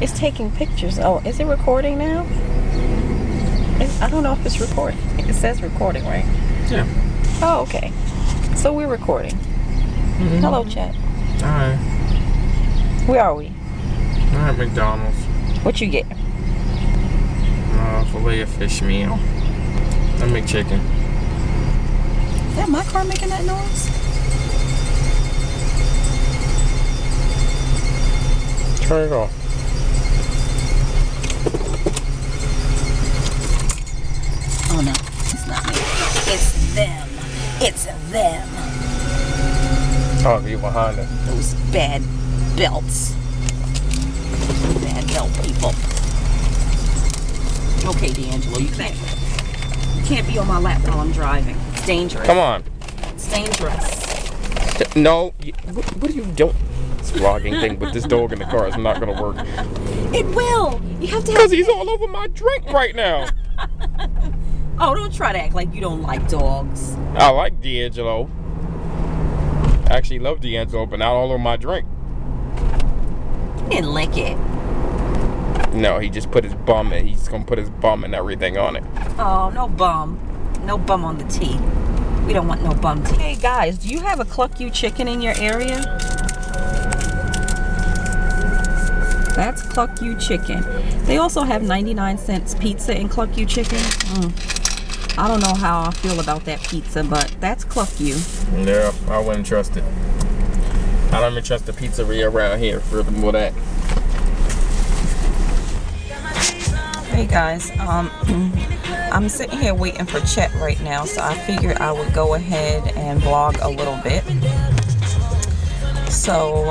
It's taking pictures. Oh, is it recording now? I don't know if it's recording. It says recording, right? Yeah. Oh, okay. So we're recording. Hello, chat. Alright. Where are we? Alright, McDonald's. What you get? Filet of fish meal. And McChicken. Is that my car making that noise? Turn it off. Oh no, it's not me. It's them. It's them. Oh, you behind us. Those bad belts. Bad belt people. Okay, D'Angelo, you can't be on my lap while I'm driving. It's dangerous. Come on. It's dangerous. No. What are you doing? This vlogging thing with this dog in the car is not going to work. It will. You have to have. Because he's all over my drink right now. Oh, don't try to act like you don't like dogs. I like D'Angelo. I actually love D'Angelo, but not all over my drink. You didn't lick it. No, he just put his bum in. He's going to put his bum and everything on it. Oh, no bum. No bum on the tea. We don't want no bum tea. Hey, guys, do you have a Cluck You chicken in your area? That's Cluck You chicken. They also have 99-cent pizza in Cluck You chicken. I don't know how I feel about that pizza, but that's Cluck You. Yeah, I wouldn't trust it. I don't even trust the pizzeria around here for more that. Hey guys, I'm sitting here waiting for Chet right now, so I figured I would go ahead and vlog a little bit. So,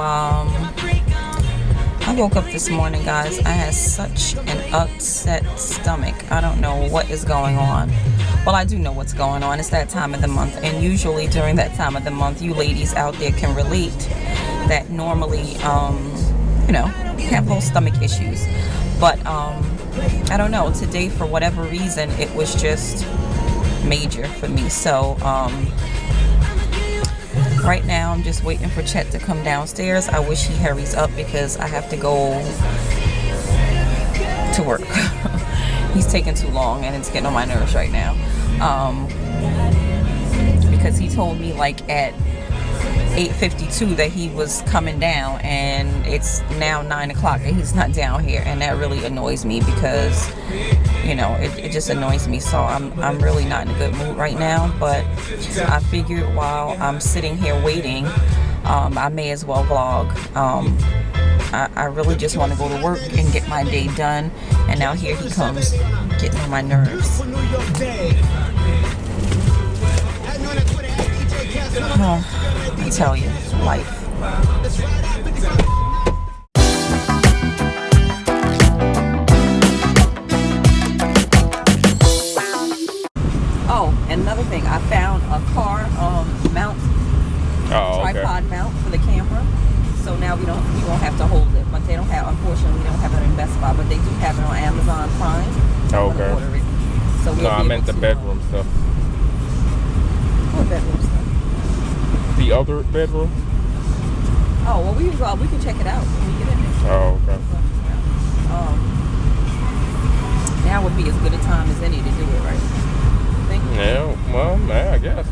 I woke up this morning, guys. I had such an upset stomach. I don't know what is going on. Well, I do know what's going on. It's that time of the month, and usually during that time of the month, you ladies out there can relate that normally, you know, have little stomach issues. But, I don't know. Today, for whatever reason, it was just major for me. So, right now, I'm just waiting for Chet to come downstairs. I wish he hurries up because I have to go to work. He's taking too long and it's getting on my nerves right now. Because he told me like at 8:52 that he was coming down, and it's now 9 o'clock and he's not down here, and that really annoys me because, you know, it just annoys me. So I'm really not in a good mood right now, but I figured while I'm sitting here waiting, I may as well vlog. I really just want to go to work and get my day done, and now here he comes getting on my nerves. I tell you, life. Oh, and another thing, I found a car mount, tripod mount for the camera. So now we won't have to hold it. But they don't have, unfortunately, we don't have it in Best Buy, but they do have it on Amazon Prime. Oh, okay. So no, I meant the bedroom stuff. What bedroom stuff? The other bedroom? Oh, well, we can check it out when we get in there. Oh, okay. Now would be as good a time as any to do it, right? Think? Yeah, well, I guess.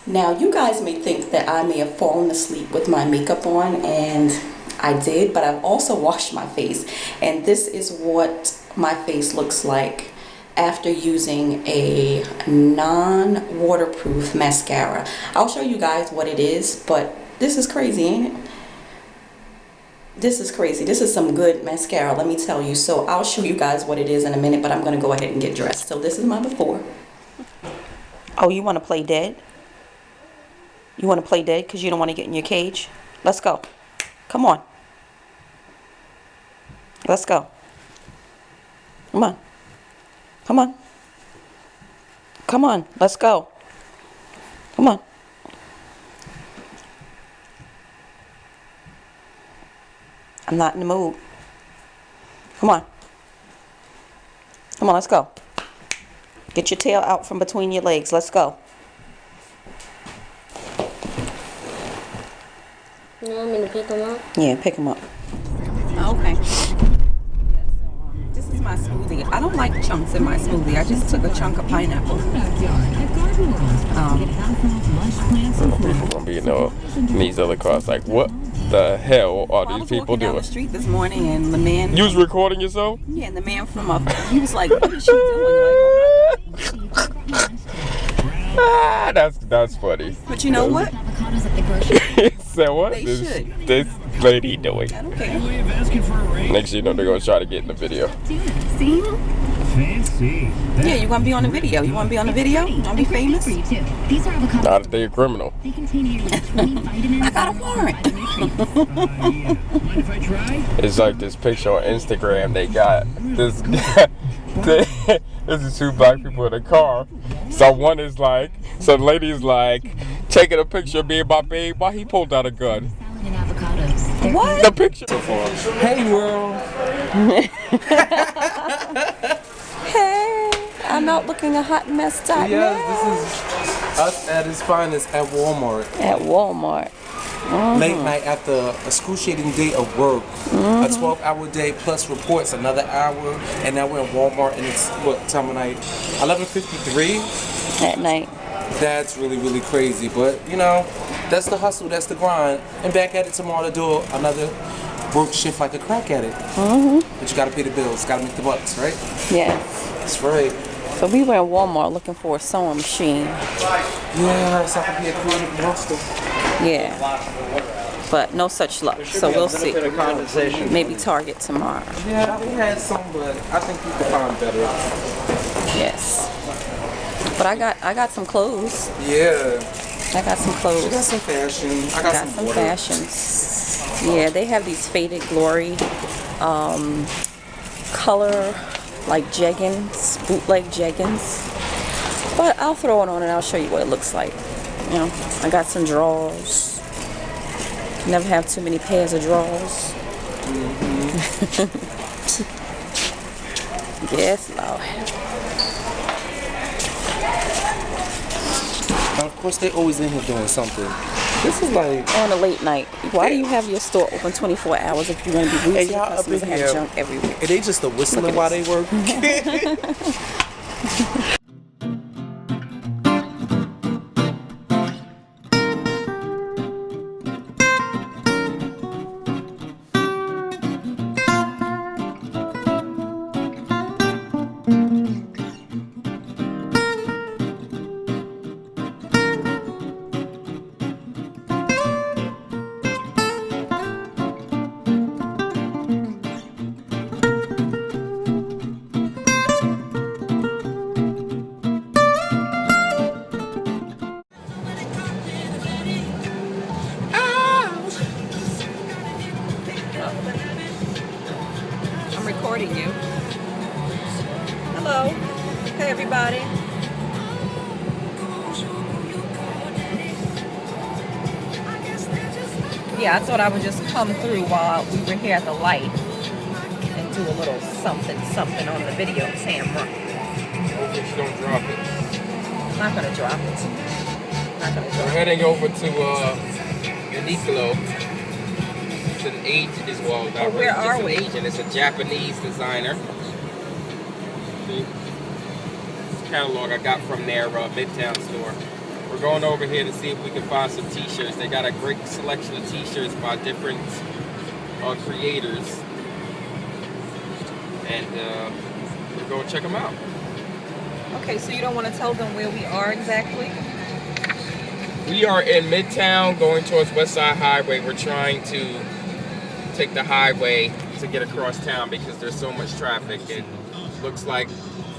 Now you guys may think that I may have fallen asleep with my makeup on, and I did, but I've also washed my face, and this is what my face looks like after using a non-waterproof mascara. I'll show you guys what it is, but this is crazy, ain't it? This is crazy. This is some good mascara, let me tell you. So I'll show you guys what it is in a minute, but I'm going to go ahead and get dressed. So this is my before. Oh, you want to play dead? You want to play dead because you don't want to get in your cage? Let's go. Come on. Let's go. Come on. Come on. Come on. Let's go. Come on. I'm not in the mood. Come on. Come on, let's go. Get your tail out from between your legs. Let's go. You want me to pick them up? Yeah, pick them up. Oh, okay. Yeah, so this is my smoothie. I don't like chunks in my smoothie. I just took a chunk of pineapple. People gonna be in these other cars like, what the hell are these people doing? I was walking down the street this morning and the man... You was recording yourself? Yeah, and the man from up, he was like, what is she doing? Like, ah, that's funny. but you know what? So what? They should. This lady doing? I don't care. Next thing you know, they're gonna try to get in the video. See? Fancy. Yeah, you want to be on the video? You want to be on the video? You want to be famous? Not if they're a criminal. I got a warrant. It's like this picture on Instagram. They got this. This is 2 black people in a car. So one is like, so the lady is like taking a picture of me and my babe while he pulled out a gun. What? The picture. Hey world. Hey, I'm out looking a hot mess now. Yes, this is us at its finest at Walmart. At Walmart. Late night after a excruciating day of work. A 12-hour day plus reports another hour, and now we're in Walmart and it's what time of night? 11:53 at night. That's really, really crazy, but you know, that's the hustle, that's the grind. And back at it tomorrow to do another work shift like a crack addict. But you gotta pay the bills, gotta make the bucks, right? Yeah. That's right. So we were in Walmart looking for a sewing machine. Yeah, so I can be a creative monster. Yeah. But no such luck. So we'll see. Maybe Target tomorrow. Yeah, we had some, but I think you could find better. Yes. But I got some clothes. Yeah. I got some clothes. You got some fashion. I got some water. Fashions. Yeah, they have these Faded Glory color like jeggings, bootleg jeggings. But I'll throw it on and I'll show you what it looks like. You know, I got some drawers. Never have too many pairs of drawers. Yes, Lord. And of course, they always in here doing something. This is like on a late night. Why do you have your store open 24 hours if you're going to be rude to the customers and have junk everywhere? And they just whistling while they work. I'm recording you. Hello. Hey, everybody. Yeah, I thought I would just come through while we were here at the light and do a little something on the video camera. Hope you don't drop it. I'm not going to drop it. We're heading over to Uniqlo. It's an agent as well. Oh, where are we? Agent. It's a Japanese designer. See? This catalog I got from their Midtown store. We're going over here to see if we can find some t-shirts. They got a great selection of t-shirts by different creators. And we're going to check them out. Okay, so you don't want to tell them where we are exactly? We are in Midtown going towards West Side Highway. We're trying to take the highway to get across town because there's so much traffic. It looks like,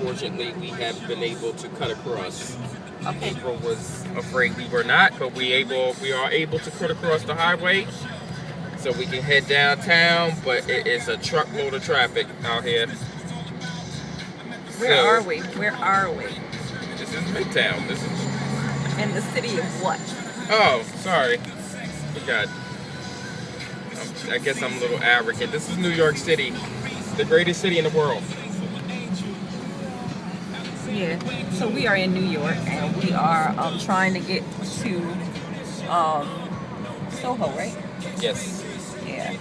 fortunately, we have been able to cut across. Okay. April was afraid we were not, but we are able to cut across the highway so we can head downtown, but it is a truckload of traffic out here. Where are we? Where are we? This is Midtown. This is in the city of what? Oh, sorry. Forgot. I guess I'm a little arrogant. This is New York City, the greatest city in the world. Yeah, so we are in New York and we are trying to get to Soho, right? Yes. Yeah.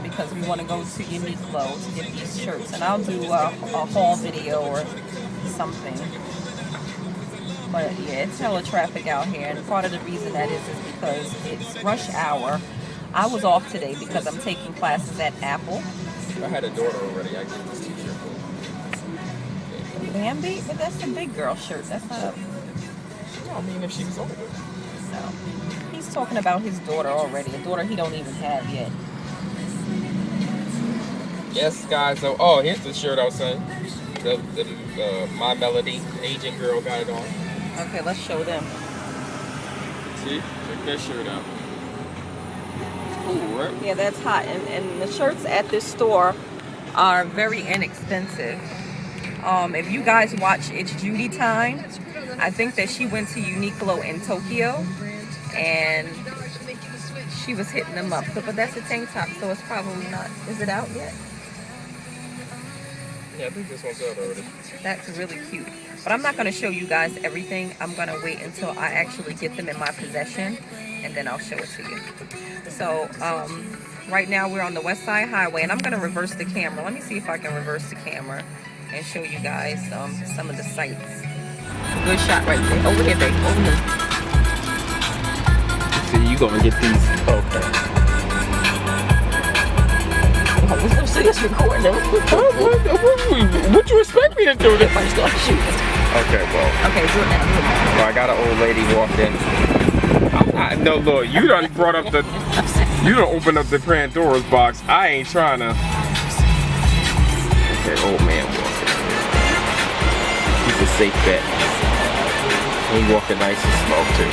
because we want to go to Uniqlo to get these shirts, and I'll do a haul video or something. But yeah, it's hella traffic out here, and part of the reason that is because it's rush hour. I was off today because I'm taking classes at Apple. I had a daughter already. I get this t-shirt for Bambi? But that's a big girl shirt. That's not a... No, I mean if she was older. No. He's talking about his daughter already. A daughter he don't even have yet. Yes, guys. So, oh, here's the shirt I was saying. The My Melody Asian girl got it on. Okay, let's show them. See? Check that shirt out. It's cool, right? Yeah, that's hot. And the shirts at this store are very inexpensive. If you guys watch It's Judy Time, I think that she went to Uniqlo in Tokyo and she was hitting them up. But that's a tank top, so it's probably not. Is it out yet? Yeah, I think this one's out already. That's really cute. But I'm not going to show you guys everything. I'm going to wait until I actually get them in my possession, and then I'll show it to you. So, right now we're on the West Side Highway, and I'm going to reverse the camera. Let me see if I can reverse the camera and show you guys some of the sights. Good shot right there. Over here, babe. Over here. See, you gonna get these. Okay. See us recording them. What you expect me to do this? Everybody's going to shoot us. Okay, well. Okay, do it now. Well, I got an old lady walked in. No, look, you done brought up the. You done opened up the Pandora's box. I ain't trying to. Okay, old man walking. He's a safe bet. He walking nice and slow too.